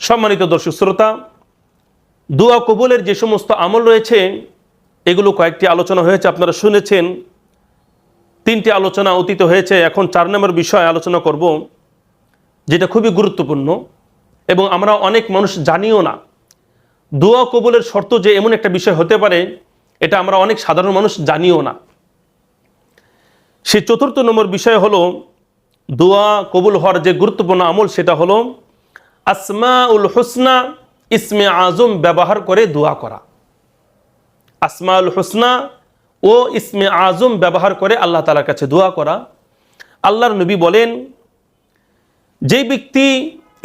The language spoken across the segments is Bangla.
সম্মানিত দর্শক শ্রোতা, দোয়া কবুলের যে সমস্ত আমল রয়েছে এগুলো কয়েকটি আলোচনা হয়েছে, আপনারা শুনেছেন। 3টি আলোচনা অতীত হয়েছে। এখন 4 নম্বর বিষয় আলোচনা করব, যেটা খুবই গুরুত্বপূর্ণ এবং আমরা অনেক মানুষ জানিও না। দোয়া কবুলের শর্ত যে এমন একটা বিষয় হতে পারে, এটা আমরা অনেক সাধারণ মানুষ জানিও না। সেই 4র্থ নম্বর বিষয় হলো দোয়া কবুল হওয়ার যে গুরুত্বপূর্ণ আমল, সেটা হলো আসমাউল হুসনা ইসমে আজম ব্যবহার করে দোয়া করা। আসমাউল হুসনা ও ইসমে আজম ব্যবহার করে আল্লাহ তাআলার কাছে দোয়া করা। আল্লাহর নবী বলেন, যে ব্যক্তি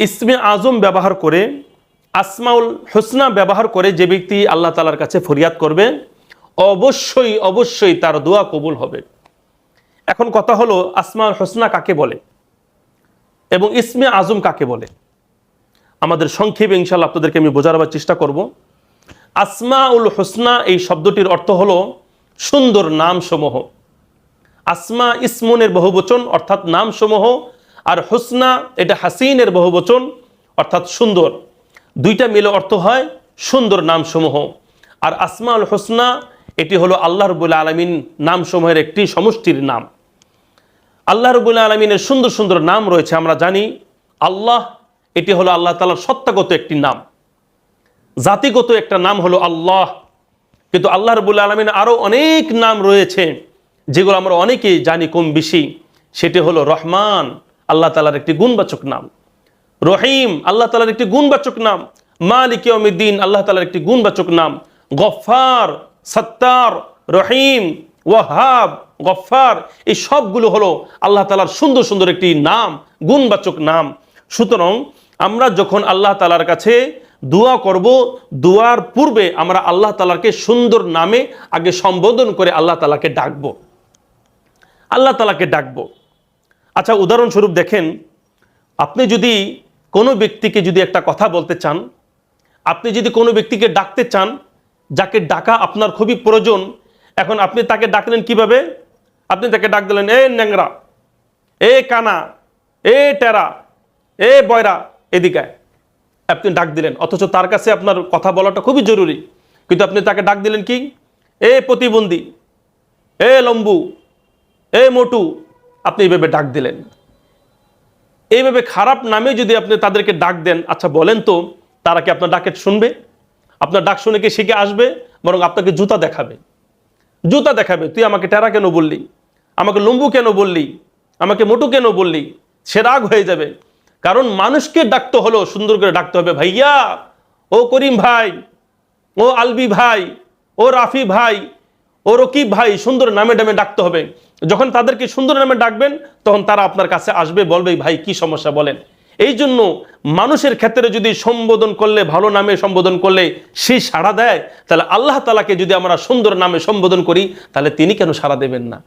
ইসমে আজম ব্যবহার করে, আসমাউল হুসনা ব্যবহার করে যে ব্যক্তি আল্লাহ তাআলার কাছে ফরিয়াদ করবে, অবশ্যই অবশ্যই তার দোয়া কবুল হবে। এখন কথা হলো, আসমাউল হুসনা কাকে বলে এবং ইসমে আজম কাকে বলে? আমাদের সংক্ষেপে ইনশাআল্লাহ আপনাদেরকে আমি বোঝাবার চেষ্টা করব। আসমাউল হুসনা এই শব্দটির অর্থ হলো সুন্দর নামসমূহ। আসমা ইসমনের বহুবচন অর্থাৎ নামসমূহ, আর হুসনা এটা হাসিনের বহুবচন অর্থাৎ সুন্দর। দুইটা মিলে অর্থ হয় সুন্দর নামসমূহ। আর আসমাউল হুসনা এটি হলো আল্লাহ রাব্বুল আলামিন নামসমূহের একটি সমষ্টির নাম। আল্লাহ রাব্বুল আলামিনের সুন্দর সুন্দর নাম রয়েছে। আমরা জানি আল্লাহ, এটি হলো আল্লাহ তাআলার সত্তাগত একটি নাম, জাতিগত একটা নাম হলো আল্লাহ। কিন্তু আল্লাহ রাব্বুল আলামিন আরো অনেক নাম রয়েছে যেগুলো আমরা অনেকেই জানি কম বেশি। সেটি হলো রহমান, আল্লাহ তাআলার একটি গুণবাচক নাম। রহিম, আল্লাহ তাআলার একটি গুণবাচক নাম। মালিক ইয়াউমিদ্দিন, আল্লাহ তাআলার একটি গুণবাচক নাম। গফফার, সত্তার, রহিম, ওয়াহাব, গফফার, এই সবগুলো হলো আল্লাহ তাআলার সুন্দর সুন্দর একটি নাম, গুণবাচক নাম। সুতরাং আমরা যখন আল্লাহ তাআলার কাছে দোয়া করব, দোয়ার পূর্বে আমরা আল্লাহ তাআলাকে সুন্দর নামে আগে সম্বোধন করে আল্লাহ তাআলাকে ডাকবো, আল্লাহ তাআলাকে ডাকবো। আচ্ছা, উদাহরণস্বরূপ দেখেন, আপনি যদি কোনো ব্যক্তিকে যদি একটা কথা বলতে চান, আপনি যদি কোনো ব্যক্তিকে ডাকতে চান, যাকে ডাকা আপনার খুবই প্রয়োজন, এখন আপনি তাকে ডাকলেন কিভাবে? আপনি তাকে ডাক দিলেন, এ ন্যাংরা, এ কানা, এ টেরা, এ বয়রা, এদিকে আপনি ডাক দিলেন। অথচ তার কাছে আপনার কথা বলাটা খুবই জরুরি, কিন্তু আপনি তাকে ডাক দিলেন কি? এ প্রতিবন্ধী, এ লম্বু, এ মোটু, আপনি এইভাবে ডাক দিলেন। এইভাবে খারাপ নামে যদি আপনি তাদেরকে ডাক দেন, আচ্ছা বলেন তো তারা কি আপনার ডাকে শুনবে? আপনার ডাক শুনে কি শিখে আসবে? বরং আপনাকে জুতা দেখাবে, জুতা দেখাবে। তুই আমাকে টেরা কেন বললি, আমাকে লম্বু কেন বললি, আমাকে মোটু কেন বললি? সে রাগ হয়ে যাবে। কারণ মানুষকে ডাকতে হলো সুন্দর করে ডাকতে হবে। ভাইয়া, ও করিম ভাই, ও আলবি ভাই, ও রাফি ভাই, ও রকিব ভাই, সুন্দর নামে ডামে ডাকতে হবে। যখন তাদেরকে সুন্দর নামে ডাকবেন, তখন তারা আপনার কাছে আসবে, বলবে ভাই কি সমস্যা বলেন। এই জন্য মানুষের ক্ষেত্রে যদি সম্বোধন করলে, ভালো নামে সম্বোধন করলে সে সাড়া দেয়, তাহলে আল্লাহ তাআলাকে যদি আমরা সুন্দর নামে সম্বোধন করি, তাহলে তিনি কেন সাড়া দেবেন না?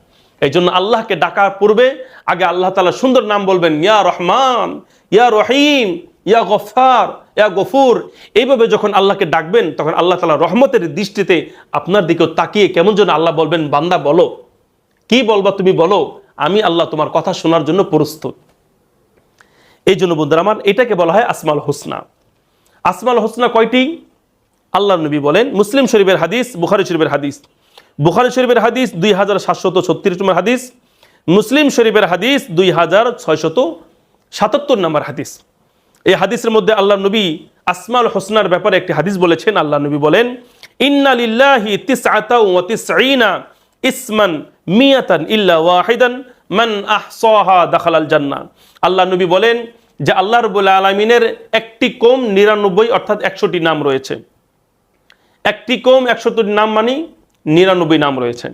এই জন্য আল্লাহকে ডাকার পূর্বে আগে আল্লাহ তাআলা সুন্দর নাম বলবেন, ইয়া রহমান, ইয়া রহিম, ইয়া গফফার, ইয়া গফুর। এইভাবে যখন আল্লাহকে ডাকবেন, তখন আল্লাহ তাআলা রহমতের দৃষ্টিতে আপনার দিকেও তাকিয়ে কেমন যেন আল্লাহ বলবেন, বান্দা বলো, কি বলবা তুমি বলো, আমি আল্লাহ তোমার কথা শোনার জন্য প্রস্তুত। এই জন্য বন্ধুরা আমার, এটাকে বলা হয় আসমাউল হুসনা। আসমাউল হুসনা কয়টি? আল্লাহর নবী বলেন, মুসলিম শরীফের হাদিস, বুখারী শরীফের হাদিস, বুখারী শরীফের হাদিস 2736 নম্বর হাদিস, মুসলিম শরীফের হাদিস 2677 নম্বর হাদিস। এই হাদিসের মধ্যে আল্লাহর নবী আসমাউল হুসনার ব্যাপারে একটি হাদিস বলেছেন। আল্লাহর নবী বলেন, ইন্না লিল্লাহি তিসআতাও ওয়া তিসঈনা ইসমান মিয়াতান ইল্লা ওয়াহিদান মান আহসাহা দাখালাল জান্নাহ। আল্লাহর নবী বলেন যে আল্লাহ রাব্বুল আলামিনের একটি কম 99 অর্থাৎ 100টি নাম রয়েছে। একটি কম 100টি নাম মানে 99 নাম রয়েছে।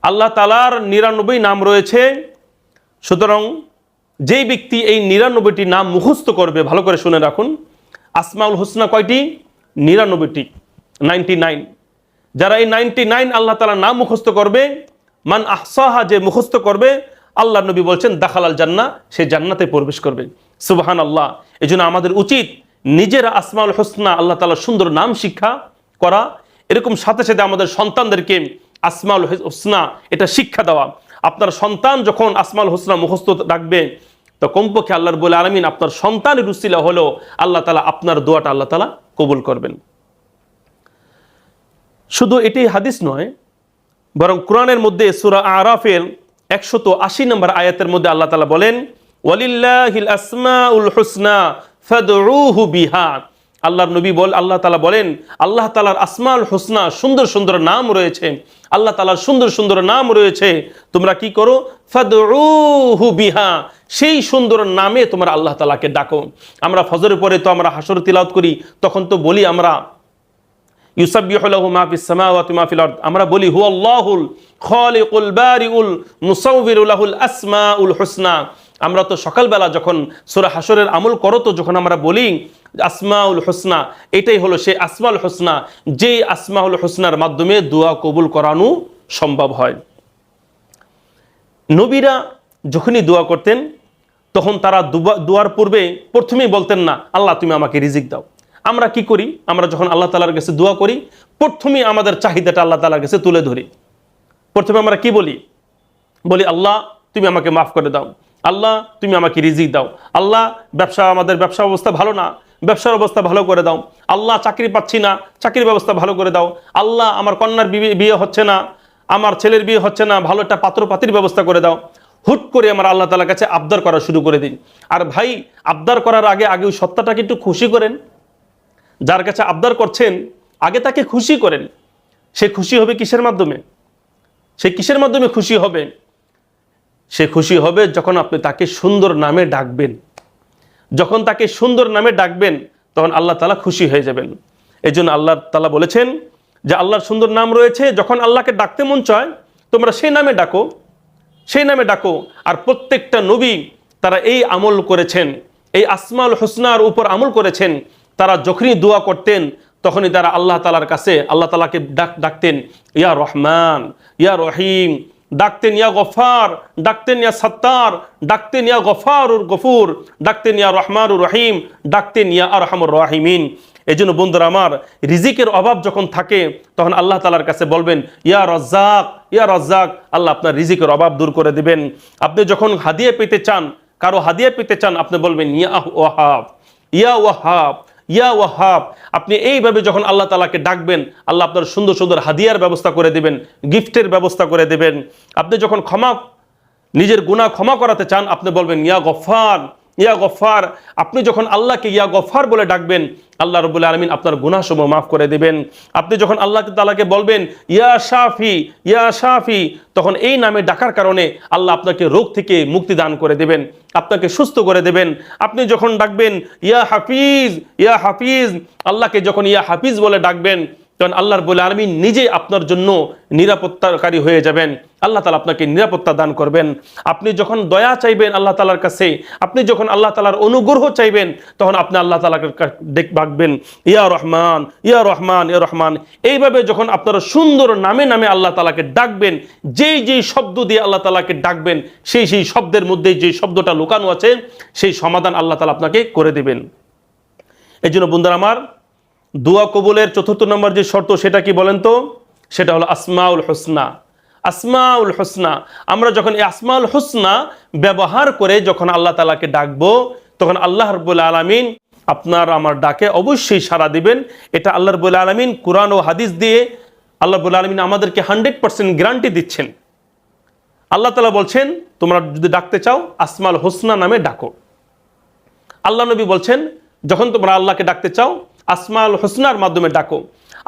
আল্লাহ তাআলার 99 নাম রয়েছে। সুতরাং যেই ব্যক্তি এই 99টি নাম মুখস্থ করবে, ভালো করে শুনে রাখুন, আসমাউল হুসনা কয়টি? 99টি, 99। যারা এই 99 আল্লাহ তাআলার নাম মুখস্থ করবে, মান আহসাহা, যে মুখস্থ করবে, আল্লাহ নবী বলছেন দাখালাল জান্নাহ, সে জান্নাতে প্রবেশ করবে। সুবহানাল্লাহ। এই জন্য আমাদের উচিত নিজেরা আসমাউল হুসনা, আল্লাহ তাআলার সুন্দর নাম শিক্ষা করা, এরকম সাথে সাথে আমাদের সন্তানদেরকে আসমাউল হুসনা এটা শিক্ষা দেওয়া। আপনার সন্তান যখন আসমাউল হুসনা মুখস্থ রাখবে, তো কমপক্ষে আল্লাহ রাব্বুল আলামিন আপনার সন্তানের উসিলা হলো আল্লাহ তাআলা আপনার দোয়াটা আল্লাহ তাআলা কবুল করবেন। শুধু এটি হাদিস নয়, বরং কোরআনের মধ্যে সূরা আরাফের 180 নম্বর আয়াতের মধ্যে আল্লাহ তাআলা বলেন, ওয়ালিল্লাহিল আসমাউল হুসনা ফাদউহু বিহা। আল্লাহর নবী আল্লাহ তাআলা বলেন, আল্লাহ তাআলার আসমাউল হুসনা, সুন্দর সুন্দর নাম রয়েছে, আল্লাহ তাআলার সুন্দর সুন্দর নাম রয়েছে, তোমরা কি করো? ফাদউহু বিহা, সেই সুন্দর নামে তোমরা আল্লাহ তাআলাকে ডাকো। আমরা ফজরের পরে তো আমরা হাসর তিলাওয়াত করি, তখন তো বলি আমরা ইউসাব্বিহু লাহু মা ফিস সামাওয়াতি মা ফিল আরদ, আমরা বলি হুয়াল্লাহুল খালিকুল বারিউল মুসাউবিরু লাহুল আসমাউল হুসনা। আমরা তো সকালবেলা যখন সূরা হাসরের আমল করো তো যখন আমরা বলি আসমাউল হুসনা, এটাই হলো সেই আসমাউল হুসনা, যে আসমাউল হুসনার মাধ্যমে দোয়া কবুল করানো সম্ভব হয়। নবীরা যখনই দোয়া করতেন তখন তারা দোয়ার পূর্বে প্রথমেই বলতেন না আল্লাহ তুমি আমাকে রিজিক দাও। আমরা কি করি? আমরা যখন আল্লাহ তাআলার কাছে দোয়া করি প্রথমেই আমাদের চাহিদাটা আল্লাহ তাআলার কাছে তুলে ধরি। প্রথমে আমরা কি বলি? বলি আল্লাহ তুমি আমাকে মাফ করে দাও, আল্লাহ তুমি আমাকে রিজিক দাও, আল্লাহ আমাদের ব্যবসা অবস্থা ভালো না, ব্যবসার অবস্থা ভালো করে দাও, আল্লাহ চাকরি পাচ্ছি না, চাকরির ব্যবস্থা ভালো করে দাও, আল্লাহ আমার কন্যার বিয়ে হচ্ছে না, আমার ছেলের বিয়ে হচ্ছে না, ভালো একটা পাত্রপাতির ব্যবস্থা করে দাও। হুট করে আমরা আল্লাহ তাআলার কাছে আবদার করা শুরু করে দিই। আর ভাই, আবদার করার আগে ওই সত্তাটাকে একটু খুশি করেন। যার কাছে আবদার করছেন আগে তাকে খুশি করেন। সে খুশি হবে কিসের মাধ্যমে? সে কিসের মাধ্যমে খুশি হবে? সে খুশি হবে যখন আপনি তাকে সুন্দর নামে ডাকবেন। যখন তাকে সুন্দর নামে ডাকবেন তখন আল্লাহ তাআলা খুশি হয়ে যাবেন। এই জন্য আল্লাহ তাআলা বলেছেন যে আল্লাহর সুন্দর নাম রয়েছে, যখন আল্লাহকে ডাকতে মন চায় তোমরা সেই নামে ডাকো, সেই নামে ডাকো। আর প্রত্যেকটা নবী তারা এই আমল করেছেন, এই আসমাউল হুসনার উপর আমল করেছেন। তারা যখনই দোয়া করতেন তখনই তারা আল্লাহ তাআলার কাছে আল্লাহ তাআলাকে ডাকতেন ইয়া রহমান, ইয়া রহিম, ডাকতেন ইয়া গফার, ডাকতেন ইয়া সত্তার, ডাকতেন ইয়া গফারুর গফুর, ডাকতেন ইয়া রহমানুর রহিম, ডাকতেন ইয়া আরহামুর রাহিমিন। এই জন্য বন্ধুরা আমার, রিজিকের অভাব যখন থাকে তখন আল্লাহ তাআলার কাছে বলবেন ইয়া রাজ্জাক, ইয়া রাজ্জাক, আল্লাহ আপনার রিজিকের অভাব দূর করে দিবেন। আপনি যখন হাদিয়া পেতে চান, কারো হাদিয়া পেতে চান, আপনি বলবেন ইয়া ওয়াহাব, ইয়া ওয়াহাব, ইয়া ওয়াহাব। আপনি এইভাবে যখন আল্লাহ তাআলাকে ডাকবেন আল্লাহ আপনার সুন্দর সুন্দর হাদিয়ার ব্যবস্থা করে দেবেন, গিফটের ব্যবস্থা করে দেবেন। আপনি যখন নিজের গুনাহ ক্ষমা করাতে চান আপনি বলবেন ইয়া গফফার, ইয়া গফফার। আপনি যখন আল্লাহকে ইয়া গফফার বলে ডাকবেন আল্লাহ রাব্বুল আলামিন আপনার গুনাহসমূহ মাফ করে দেবেন। আপনি যখন আল্লাহ তাআলাকে বলবেন ইয়া শাফি, ইয়া শাফি, তখন এই নামে ডাকার কারণে আল্লাহ আপনাকে রোগ থেকে মুক্তি দান করে দেবেন, আপনাকে সুস্থ করে দেবেন। আপনি যখন ডাকবেন ইয়া হাফিজ, ইয়া হাফিজ, আল্লাহকে যখন ইয়া হাফিজ বলে ডাকবেন তখন আল্লাহ রাব্বুল আলামিন নিজে আপনার জন্য নিরাপত্তাকারী হয়ে যাবেন। আল্লাহ তাআলা আপনাকে নিরাপত্তা দান করবেন। আপনি যখন দয়া চাইবেন আল্লাহ তাআলার কাছে, আপনি যখন আল্লাহ তাআলার অনুগ্রহ চাইবেন তখন আপনি আল্লাহ তাআলাকে ডাকবেন ইয়া রহমান, ইয়া রহমান, ইয়া রহমান। এইভাবে যখন আপনারা সুন্দর নামে নামে আল্লাহ তাআলাকে ডাকবেন, যেই যেই শব্দ দিয়ে আল্লাহ তাআলাকে ডাকবেন সেই সেই শব্দের মধ্যে যে শব্দটা লুকানো আছে সেই সমাধান আল্লাহ তাআলা আপনাকে করে দেবেন। এই জন্য বন্ধুরা আমার, দোয়া কবুলের ৪র্থ নম্বর যে শর্ত সেটা কি বলেন তো? সেটা হলো আসমাউল হুসনা। আসমাউল হুসনা, আমরা যখন এই আসমাউল হুসনা ব্যবহার করে যখন আল্লাহ তাআলাকে ডাকবো তখন আল্লাহ রাব্বুল আলামিন আপনার আমার ডাকে অবশ্যই সাড়া দিবেন। এটা আল্লাহ রাব্বুল আলামিন কুরআন ও হাদিস দিয়ে আল্লাহ রাব্বুল আলামিন আমাদেরকে 100% গ্যারান্টি দিচ্ছেন। আল্লাহ তাআলা বলছেন তোমরা যদি ডাকতে চাও আসমাউল হুসনা নামে ডাকো। আল্লাহ নবী বলছেন যখন তোমরা আল্লাহকে ডাকতে চাও আসমাউল হুসনার মাধ্যমে ডাকো।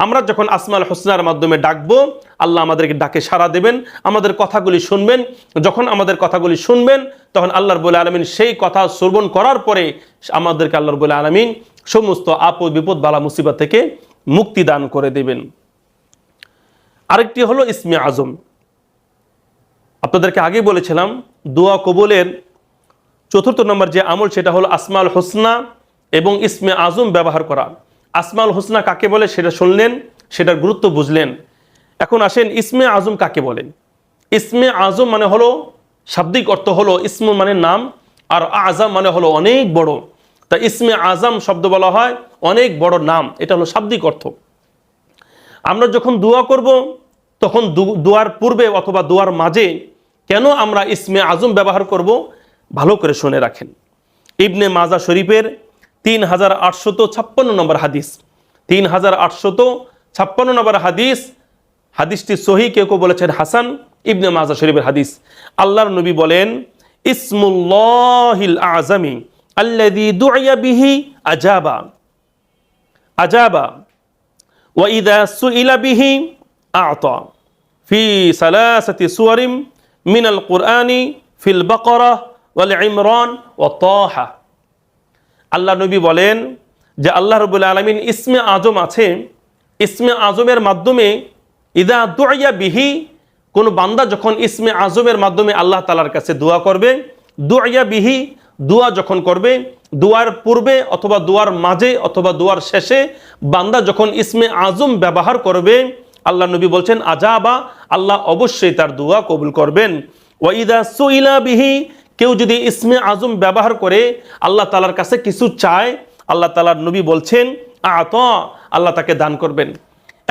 আমরা যখন আসমাউল হুসনার মাধ্যমে ডাকবো আল্লাহ আমাদেরকে ডাকে সাড়া দেবেন, আমাদের কথাগুলি শুনবেন। যখন আমাদের কথাগুলি শুনবেন তখন আল্লাহ রাব্বুল আলামিন সেই কথা শ্রবণ করার পরে আমাদেরকে আল্লাহ রাব্বুল আলামিন সমস্ত আপদ বিপদ বালা মুসিবত থেকে মুক্তি দান করে দেবেন। আরেকটি হলো ইসমে আজম। আপনাদেরকে আগে বলেছিলাম দোয়া কবুলের ৪র্থ নম্বর যে আমল সেটা হলো আসমাউল হুসনা এবং ইসমে আজম ব্যবহার করা। আসমাউল হুসনা কাকে বলে সেটা শুনলেন, সেটার গুরুত্ব বুঝলেন। এখন আসেন ইসমে আজম কাকে বলেন। ইসমে আজম মানে হলো, শাব্দিক অর্থ হলো ইসম মানে নাম, আর আজম মানে হলো অনেক বড়। তা ইসমে আজম শব্দ বলা হয় অনেক বড় নাম, এটা হলো শাব্দিক অর্থ। আমরা যখন দোয়া করব তখন দোয়ার পূর্বে অথবা দোয়ার মাঝে কেন আমরা ইসমে আজম ব্যবহার করব? ভালো করে শুনে রাখেন। ইবনে মাজা শরীফের 3856 নম্বর হাদিস, 3856 নম্বর হাদিস, হাদিসটি সহি, কেউ কেউ বলেছেন হাসান। ইবনে মাজা শরীফের হাদিস। আল্লাহর নবী বলেন, ইসমুল্লাহিল আযামি আল্লাযী দুইয়া বিহি আজাবা আজাবা ওয়া ইযা সুইলা বিহি আ'তা ফি সালাসাতি সুওয়ারিম মিনাল কুরআনি ফিল বাকারাহ ওয়াল ইমরান ওয়া তাহা। আল্লাহ নবী বলেন যে আল্লাহ রাব্বুল আলামিন ইসমে আজম আছে, ইসমে আজমের মাধ্যমে ইদা দুইয়া বিহি, কোন বান্দা যখন ইসমে আজমের মাধ্যমে আল্লাহ তাআলার কাছে দোয়া করবে, দুইয়া বিহি, দোয়া যখন করবে, দোয়ার পূর্বে অথবা দোয়ার মাঝে অথবা দোয়ার শেষে বান্দা যখন ইসমে আজম ব্যবহার করবে, আল্লাহ নবী বলছেন আজাবা, আল্লাহ অবশ্যই তার দোয়া কবুল করবেন। ওয়া ইদা সুইলা বিহি, কেউ যদি ইসমে আজম ব্যবহার করে আল্লাহ তাআলার কাছে কিছু চায়, আল্লাহ তাআলার নবী বলছেন আ'তা, আল্লাহ তাকে দান করবেন।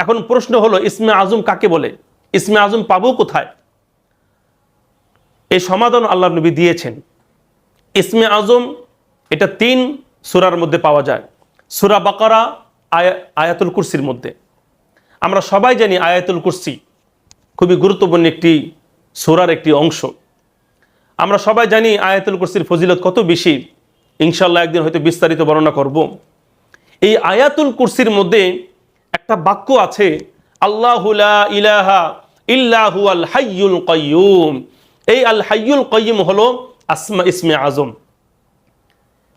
এখন প্রশ্ন হলো, ইসমে আজম কাকে বলে? ইসমে আজম পাবো কোথায়? এই সমাধান আল্লাহ নবী দিয়েছেন। ইসমে আজম এটা 3 সূরার মধ্যে পাওয়া যায়। সূরা বাকারা, আয়াতুল কুরসির মধ্যে। আমরা সবাই জানি আয়াতুল কুরসি খুবই গুরুত্বপূর্ণ একটি সূরার একটি অংশ। আমরা সবাই জানি আয়াতুল কুরসির ফজিলত কত বেশি, ইনশাআল্লাহ একদিন হয়তো বিস্তারিত বর্ণনা করব। এই আয়াতুল কুরসির মধ্যে একটা বাক্য আছে, আল্লাহু লা ইলাহা ইল্লা হুয়াল হাইয়ুল কাইয়্যুম। এই আল হাইয়ুল কাইয়্যুম হলো ইসমে আজম।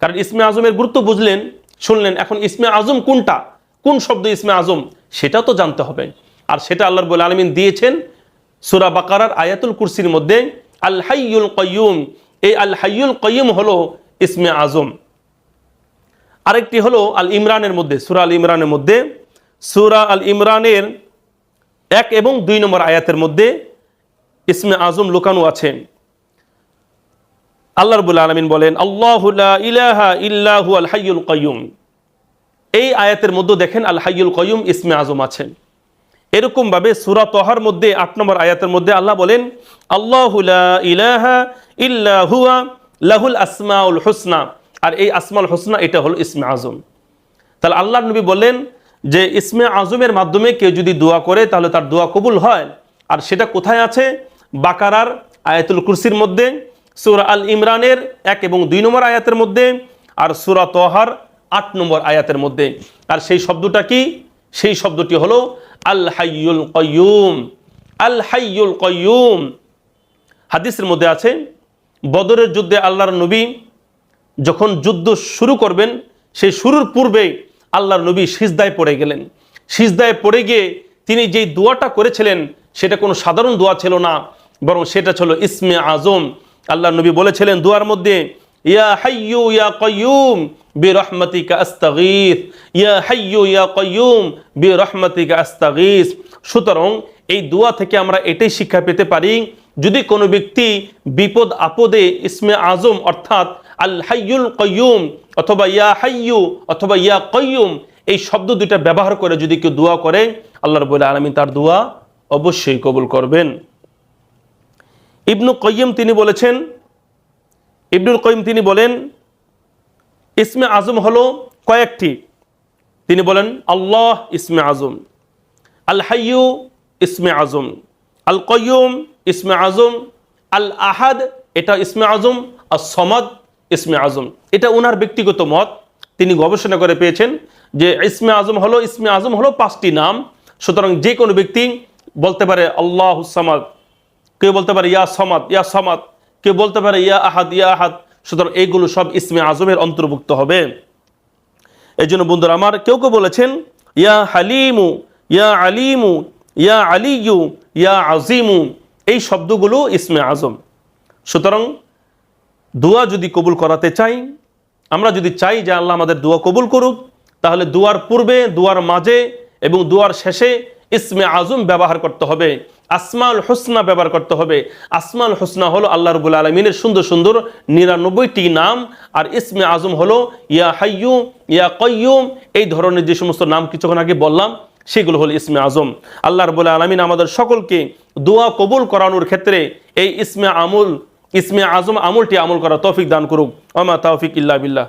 কারণ ইসমে আজমের গুরুত্ব বুঝলেন, শুনলেন, এখন ইসমে আজম কোনটা, কোন শব্দ ইসমে আজম, সেটা তো জানতে হবে। আর সেটা আল্লাহ রাব্বুল আলামিন দিয়েছেন সূরা বাকারার আয়াতুল কুরসির মধ্যে, আল হাইয়ুল কাইয়্যুম। এই আল হাইয়ুল কাইয়্যুম হলো ইসমে আজম। আরেকটি হলো আল ইমরানের মধ্যে, সূরা আল ইমরানের মধ্যে, সূরা আল ইমরানের 1 এবং 2 নম্বর আয়াতের মধ্যে ইসমে আজম লুকানো আছে। আল্লাহ রাব্বুল আলামিন বলেন, আল্লাহু লা ইলাহা ইল্লা হুয়াল হাইয়ুল কাইয়্যুম। এই আয়াতের মধ্যে দেখেন আল হাইয়ুল কাইয়্যুম ইসমে আজম আছে। এরকম ভাবে সূরা তাহার মধ্যে 8 নম্বর আয়াতের মধ্যে আল্লাহ বলেন, আল্লাহু লা ইলাহা ইল্লা হুয়া লাহুল আসমাউল হুসনা। আর এই আসমাউল হুসনা এটা হলো ইসমে আজম। তাহলে আল্লাহর নবী বললেন যে ইসমে আজমের মাধ্যমে কেউ যদি দোয়া করে তাহলে তার দোয়া কবুল হয়। আর সেটা কোথায় আছে? বাকারার আয়াতুল কুরসির মধ্যে, সূরা আল ইমরানের 1 এবং 2 নম্বর আয়াতের মধ্যে, আর সূরা তাহার 8 নম্বর আয়াতের মধ্যে। আর সেই শব্দটা কি? সেই শব্দটি হলো আল হাইয়ুল কাইয়্যুম। আল হাইয়ুল কাইয়্যুম। হাদিসের মধ্যে আছে, বদরের যুদ্ধে আল্লাহর নবী যখন যুদ্ধ শুরু করবেন, সেই শুরুর পূর্বে আল্লাহর নবী সিজদায় পড়ে গেলেন। সিজদায় পড়ে গিয়ে তিনি যেই দোয়াটা করেছিলেন সেটা কোনো সাধারণ দোয়া ছিল না, বরং সেটা ছিল ইসমে আজম। আল্লাহর নবী বলেছিলেন দোয়ার মধ্যে, ইয়া হাইয়ু ইয়া কাইয়্যুম বিরহমাতিকা আস্তাগীথ, ইয়া হাইয়ু ইয়া কাইয়্যুম বিরহমাতিকা আস্তাগীথ। সুতরাং এই দোয়া থেকে আমরা এটাই শিক্ষা পেতে পারি, যদি কোনো ব্যক্তি বিপদ আপদে ইসমে আজম অর্থাৎ আল হাইয়ুল কাইয়্যুম অথবা ইয়া হাইয়ু অথবা ইয়া কাইয়্যুম এই শব্দ দুইটা ব্যবহার করে যদি কেউ দোয়া করে, আল্লাহ রাব্বুল আলামিন তার দোয়া অবশ্যই কবুল করবেন। ইবনুল কাইয়্যিম তিনি বলেছেন, ইবনুল কাইয়্যিম তিনি বলেন ইসমে আজম হলো কয়েকটি। তিনি বলেন আল্লাহ ইসমে আজম, আল হাইয়ু ইসমে আজম, আল কাইয়্যুম ইসমে আজম, আল আহাদ এটা ইসমে আজম, আর সমাদ ইসমে আজম। এটা ওনার ব্যক্তিগত মত, তিনি গবেষণা করে পেয়েছেন যে ইসমে আজম হলো 5টি নাম। সুতরাং যে কোনো ব্যক্তি বলতে পারে আল্লাহুস সামাদ, কেউ বলতে পারে ইয়া সমাদ ইয়া সমাদ, কেউ বলতে পারে ইয়া আহাদ ইয়া আহাদ। সুতরাং এইগুলো সব ইসমে আজমের অন্তর্ভুক্ত হবে। এই জন্য বন্ধুরা আমার, কেউ কেউ বলেছেন ইয়া হালিমু ইয়া আলিমু ইয়া আলিয়ু ইয়া আজিমু, এই শব্দগুলো ইসমে আজম। সুতরাং দোয়া যদি কবুল করাতে চাই, আমরা যদি চাই যে আল্লাহ আমাদের দোয়া কবুল করুক, তাহলে দোয়ার পূর্বে, দোয়ার মাঝে এবং দোয়ার শেষে ইসমে আজম ব্যবহার করতে হবে, আসমাউল হুসনা ব্যবহার করতে হবে। আসমাউল হুসনা হলো আল্লাহ রাব্বুল আলামিনের সুন্দর সুন্দর 99টি নাম, আর ইসমে আজম হলো ইয়া হাইয়ু ইয়া কাইয়্যুম, এই ধরনের যে সমস্ত নাম কিছুক্ষণ আগে বললাম সেগুলো হলো ইসমে আজম। আল্লাহ রাব্বুল আলামিন আমাদের সকলকে দোয়া কবুল করানোর ক্ষেত্রে এই ইসমে আজম আমলটি আমল করা তৌফিক দান করুক। ওমা তৌফিক ইল্লা বিল্লাহ।